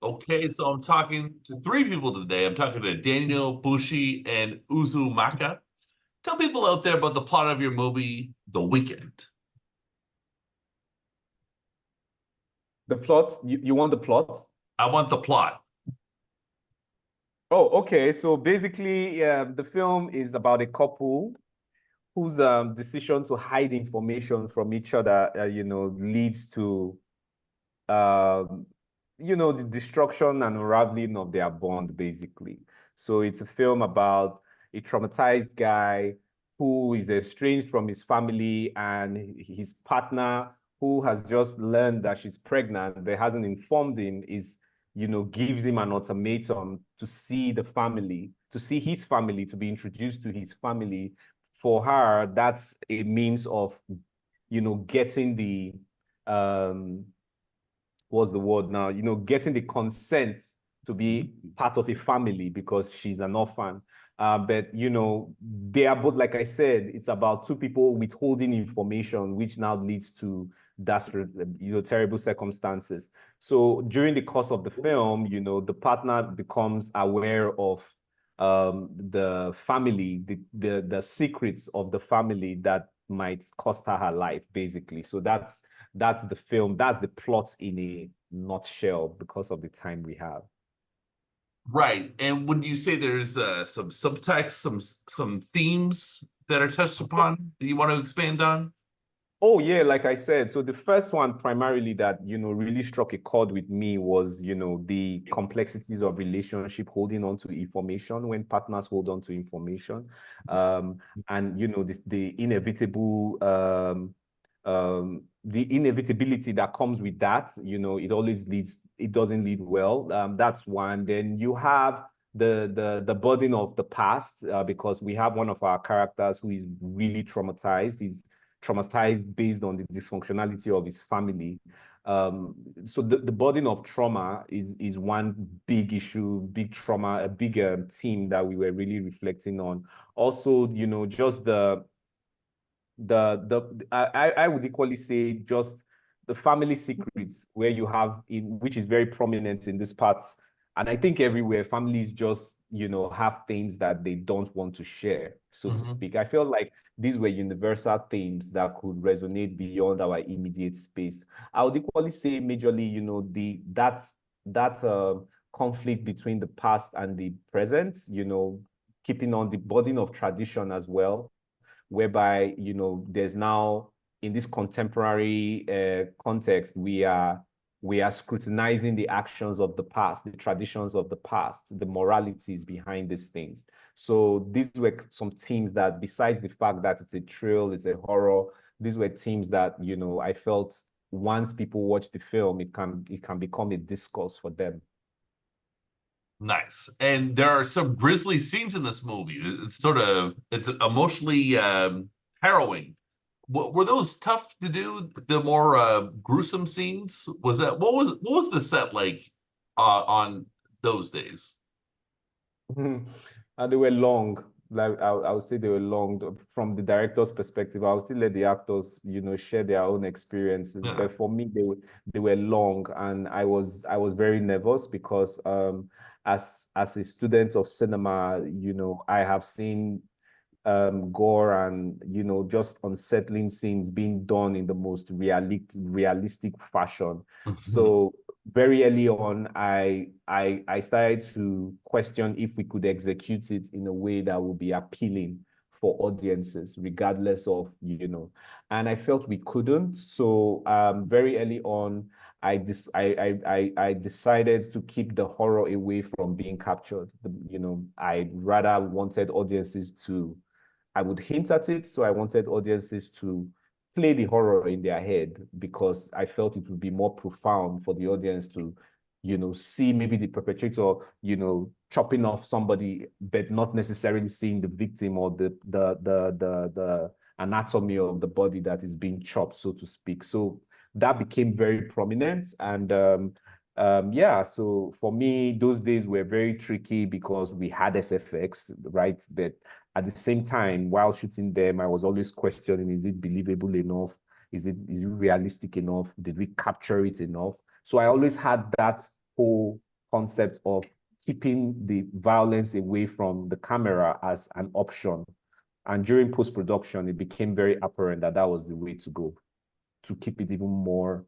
Okay, so I'm talking to three people today. I'm talking to Daniel, Bushi, and Uzumaka. Tell people out there about the plot of your movie, The Weekend. The plot, you want the plot? I want the plot. Oh, okay. So basically, the film is about a couple whose decision to hide information from each other, leads to, um, the destruction and unraveling of their bond, basically. So it's a film about a traumatized guy who is estranged from his family and his partner who has just learned that she's pregnant but hasn't informed him is, gives him an ultimatum to see the family, to see his family, to be introduced to his family. For her, that's a means of, getting the um what's the word now? Getting the consent to be part of a family because she's an orphan. But they are both, like I said, it's about two people withholding information, which now leads to that's terrible circumstances. So during the course of the film, the partner becomes aware of the family, the secrets of the family that might cost her life, basically. So that's the film. That's the plot in a nutshell because of the time we have. Right. And when you say there's some subtext, some themes that are touched upon that you want to expand on? Oh yeah, like I said, so the first one primarily that, really struck a chord with me was, the complexities of relationship, holding on to information when partners hold on to information. Um, and, the inevitable, the inevitability that comes with that, it doesn't lead well. That's one. Then you have the burden of the past, because we have one of our characters who is really traumatized. He's traumatized based on the dysfunctionality of his family. So the burden of trauma is one big issue, big trauma, a big theme that we were really reflecting on. Also, just I would equally say just the family secrets where you have in which is very prominent in this part. And I think everywhere families just, have things that they don't want to share, so to Mhm. speak. I feel like these were universal themes that could resonate beyond our immediate space. I would equally say majorly, that conflict between the past and the present, keeping on the burden of tradition as well, whereby there's now in this contemporary context we are scrutinizing the actions of the past, the traditions of the past, the moralities behind these things. So these were some themes that, besides the fact that it's a thrill, it's a horror, these were themes that I felt once people watch the film, it can become a discourse for them. Nice. And there are some grisly scenes in this movie. It's emotionally harrowing. Were those tough to do? The more gruesome scenes? What was the set like on those days? And they were long. Like I would say they were long from the director's perspective. I would still let the actors, share their own experiences. Yeah. But for me, they were long, and I was very nervous because as a student of cinema, I have seen gore and just unsettling scenes being done in the most realistic fashion. So very early on, I started to question if we could execute it in a way that would be appealing for audiences, regardless of, and I felt we couldn't. So very early on, I decided to keep the horror away from being captured. I rather wanted audiences to, I would hint at it. So I wanted audiences to play the horror in their head because I felt it would be more profound for the audience to, see maybe the perpetrator, chopping off somebody, but not necessarily seeing the victim or the anatomy of the body that is being chopped, so to speak. So that became very prominent. And yeah, so for me, those days were very tricky because we had SFX, right? But at the same time, while shooting them, I was always questioning, is it believable enough? Is it realistic enough? Did we capture it enough? So I always had that whole concept of keeping the violence away from the camera as an option. And during post-production, it became very apparent that that was the way to go, to keep it even more,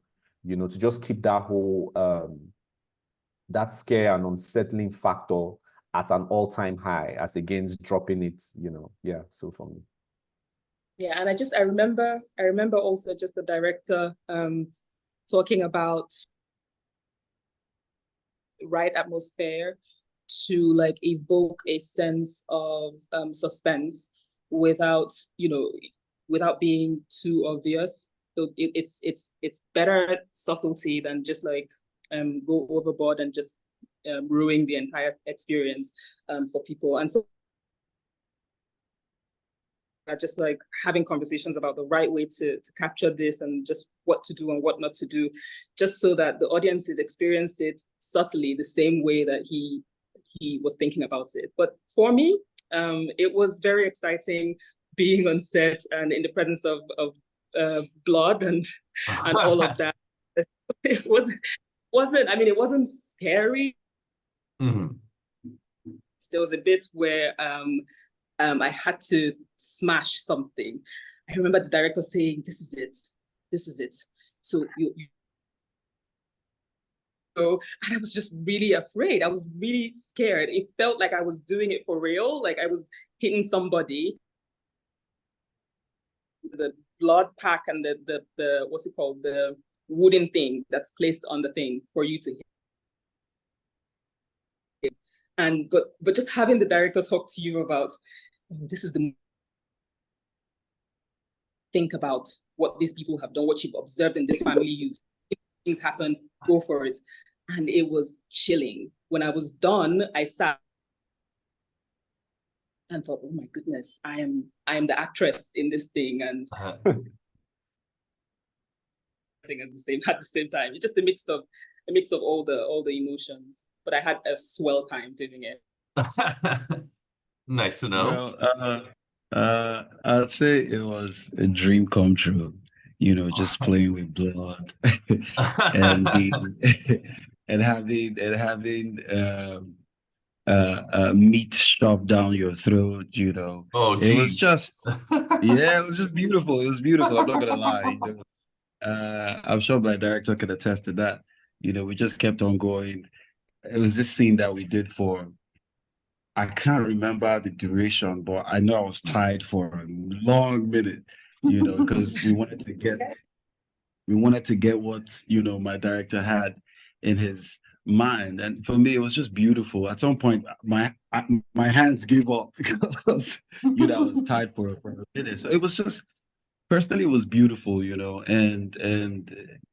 to just keep that whole, that scare and unsettling factor at an all-time high as against dropping it, yeah, so for me. Yeah, and I remember also just the director talking about right atmosphere to like evoke a sense of suspense without without being too obvious. So it's better subtlety than just like go overboard and just ruin the entire experience for people. And so just like having conversations about the right way to capture this and just what to do and what not to do, just so that the audiences experience it subtly the same way that he was thinking about it. But for me, it was very exciting being on set and in the presence of blood and all of that. It wasn't scary. Mm-hmm. There was a bit where I had to smash something. I remember the director saying, "This is it. This is it." So and I was just really afraid. I was really scared. It felt like I was doing it for real, like I was hitting somebody. The blood pack and the what's it called, the wooden thing that's placed on the thing for you to hit. And but just having the director talk to you about this is the think about what these people have done, what you've observed in this family, things happen, go for it. And it was chilling. When I was done, I sat and thought, oh my goodness, I am the actress in this thing. And at the same time. It's just a mix of all the emotions. But I had a swell time doing it. Nice to know. Well, I'd say it was a dream come true, just playing with blood and being and having meat shoved down your throat, Oh, It was geez. just, yeah, it was just beautiful. It was beautiful. I'm not gonna lie. I'm sure my director could attest to that. We just kept on going. It was this scene that we did for, I can't remember the duration, but I know I was tired for a long minute, because we wanted to get what, my director had in his mind. And for me, it was just beautiful. At some point, my hands gave up because, I was tired for a minute. So it was just, personally, it was beautiful, and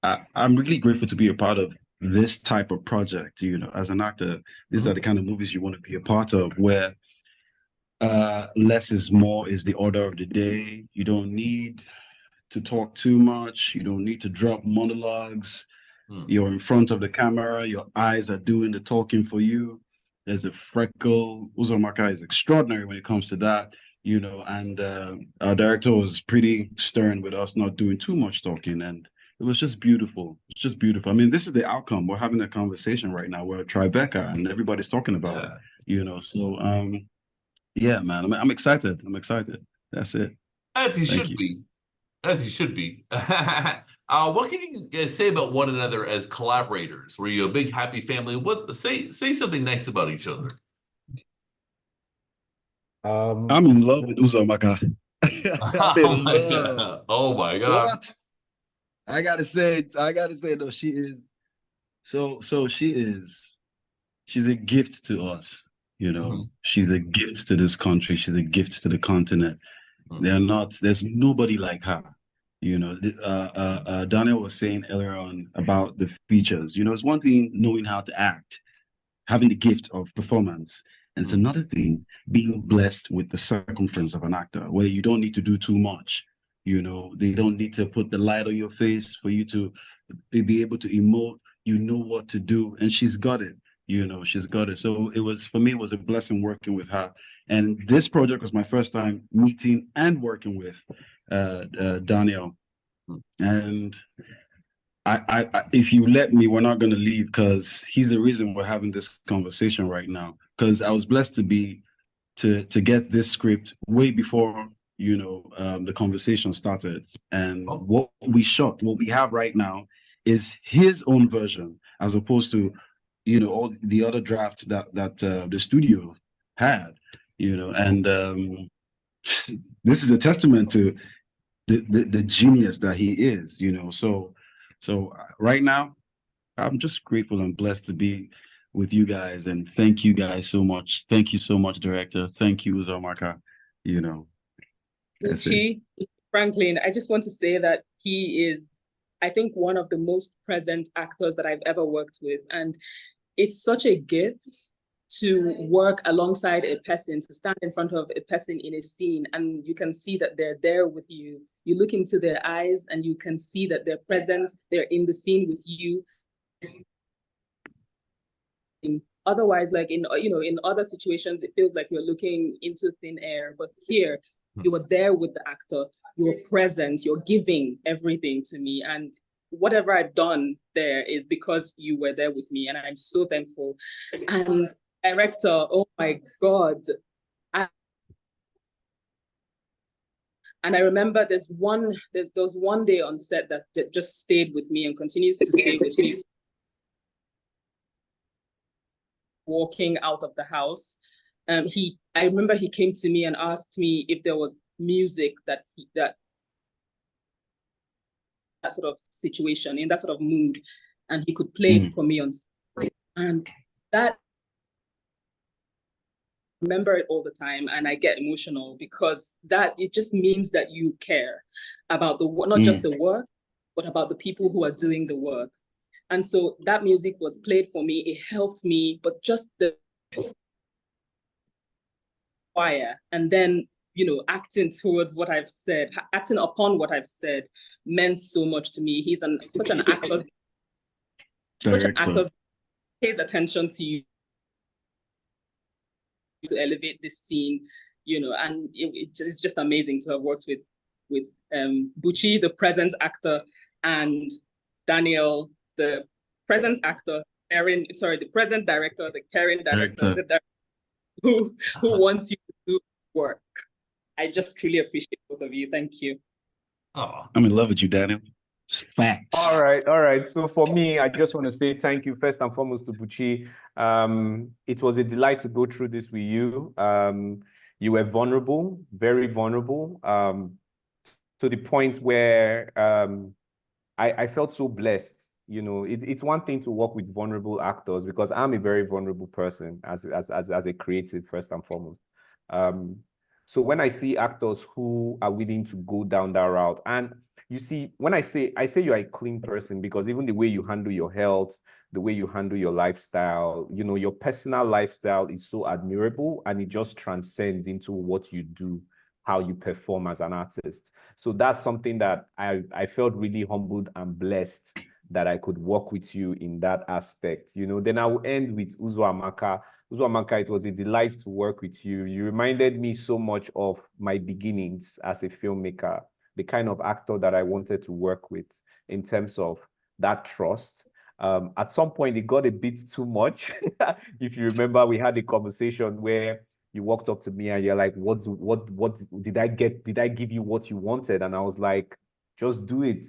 I'm really grateful to be a part of this type of project. As an actor, these are the kind of movies you want to be a part of, where less is more is the order of the day. You don't need to talk too much. You don't need to drop monologues. You're in front of the camera. Your eyes are doing the talking for you. There's a freckle. Uzomaka is extraordinary when it comes to that, and our director was pretty stern with us not doing too much talking. And it was just beautiful. It's just beautiful. I mean, this is the outcome. We're having a conversation right now. We're at Tribeca and everybody's talking about it, So, yeah, man, I'm excited. I'm excited. That's it. As you should be. As you should be. What can you guys say about one another as collaborators? Were you a big happy family? Say something nice about each other. I'm in love with Uzoamaka. I'm in love. Oh my God. What? I gotta say, no, she is she's a gift to us, She's a gift to this country, she's a gift to the continent. There's nobody like her. Daniel was saying earlier on about the features. It's one thing knowing how to act, having the gift of performance. And it's another thing being blessed with the circumference of an actor, where you don't need to do too much. They don't need to put the light on your face for you to be able to emote. You know what to do, and she's got it. She's got it. So for me, it was a blessing working with her. And this project was my first time meeting and working with Daniel. And if you let me, we're not going to leave because he's the reason we're having this conversation right now. Because I was blessed to get this script way before the conversation started, and what we have right now is his own version as opposed to all the other drafts that the studio had, and this is a testament to the genius that he is, so right now I'm just grateful and blessed to be with you guys, and thank you guys so much. Thank you so much, director. Thank you, Uzoamaka. That's it. Bucci, Franklin, I just want to say that he is, I think, one of the most present actors that I've ever worked with. And it's such a gift to work alongside a person, to stand in front of a person in a scene, and you can see that they're there with you. You look into their eyes and you can see that they're present, they're in the scene with you. Otherwise, like in other situations, it feels like you're looking into thin air, but here you were there with the actor, you're present, you're giving everything to me, and whatever I've done there is because you were there with me, and I'm so thankful. And director, oh my God. And I remember there was one day on set that just stayed with me and continues to stay with me. Walking out of the house, I remember he came to me and asked me if there was music that sort of situation, in that sort of mood, and he could play it for me on stage. And that, I remember it all the time, and I get emotional because that it just means that you care about not just the work, but about the people who are doing the work. And so that music was played for me. It helped me, but just the choir, and then acting towards what I've said, acting upon what I've said, meant so much to me. He's such an actor pays attention to you to elevate this scene, and it's just amazing to have worked with Bucci, the present actor, and Daniel, the present actor, the present director, the caring director, who wants you to do work. I just truly appreciate both of you. Thank you. Oh, I'm in love with you, Daniel. Facts. All right. So for me, I just want to say thank you first and foremost to Bucci. It was a delight to go through this with you. You were vulnerable, very vulnerable, to the point where I felt so blessed. It's one thing to work with vulnerable actors because I'm a very vulnerable person as a creative first and foremost. So when I see actors who are willing to go down that route, and you see, when I say you're a clean person, because even the way you handle your health, the way you handle your lifestyle, your personal lifestyle is so admirable, and it just transcends into what you do, how you perform as an artist. So that's something that I felt really humbled and blessed that I could work with you in that aspect. Then I will end with Uzoamaka. Uzoamaka, it was a delight to work with you. You reminded me so much of my beginnings as a filmmaker, the kind of actor that I wanted to work with in terms of that trust. At some point, it got a bit too much. If you remember, we had a conversation where you walked up to me and you're like, what did I get? Did I give you what you wanted? And I was like, just do it.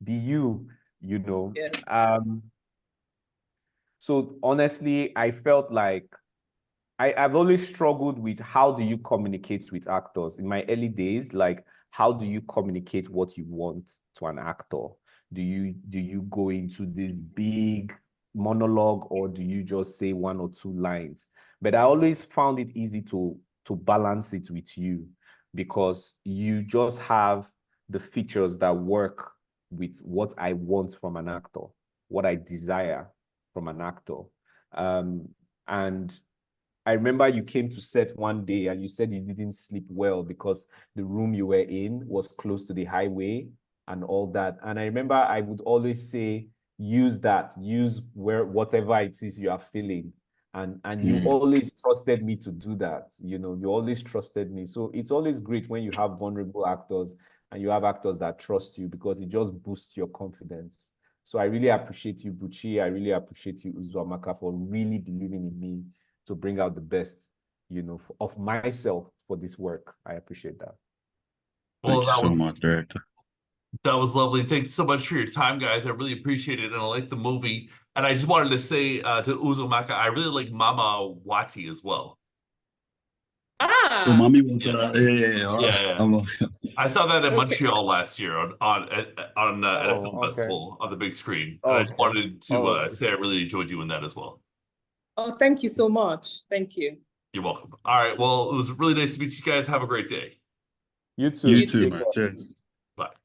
Be you, Yeah. So honestly, I felt like I've always struggled with how do you communicate with actors in my early days, like how do you communicate what you want to an actor? Do you go into this big monologue, or do you just say one or two lines? But I always found it easy to balance it with you because you just have the features that work with what I want from an actor, what I desire from an actor. And I remember you came to set one day and you said you didn't sleep well because the room you were in was close to the highway and all that. And I remember I would always say, use whatever it is you are feeling. And you always trusted me to do that. You always trusted me. So it's always great when you have vulnerable actors and you have actors that trust you because it just boosts your confidence. So I really appreciate you, Bucci. I really appreciate you, Uzoamaka, for really believing in me to bring out the best, of myself for this work. I appreciate that. Well, Thank you so much, director. that was lovely. Thanks so much for your time, guys. I really appreciate it, and I like the movie. And I just wanted to say to Uzomaka, I really like Mama Wati as well. Oh, Ah, mommy wants yeah. All right. Yeah. I saw that in okay. Montreal last year at a film Oh, okay. festival on the big screen. And I just Okay. wanted to Oh, say I really enjoyed doing that as well. Oh, thank you so much. Thank you. You're welcome. All right. Well, it was really nice to meet you guys. Have a great day. you too. You You too, too. man. Cheers. Bye.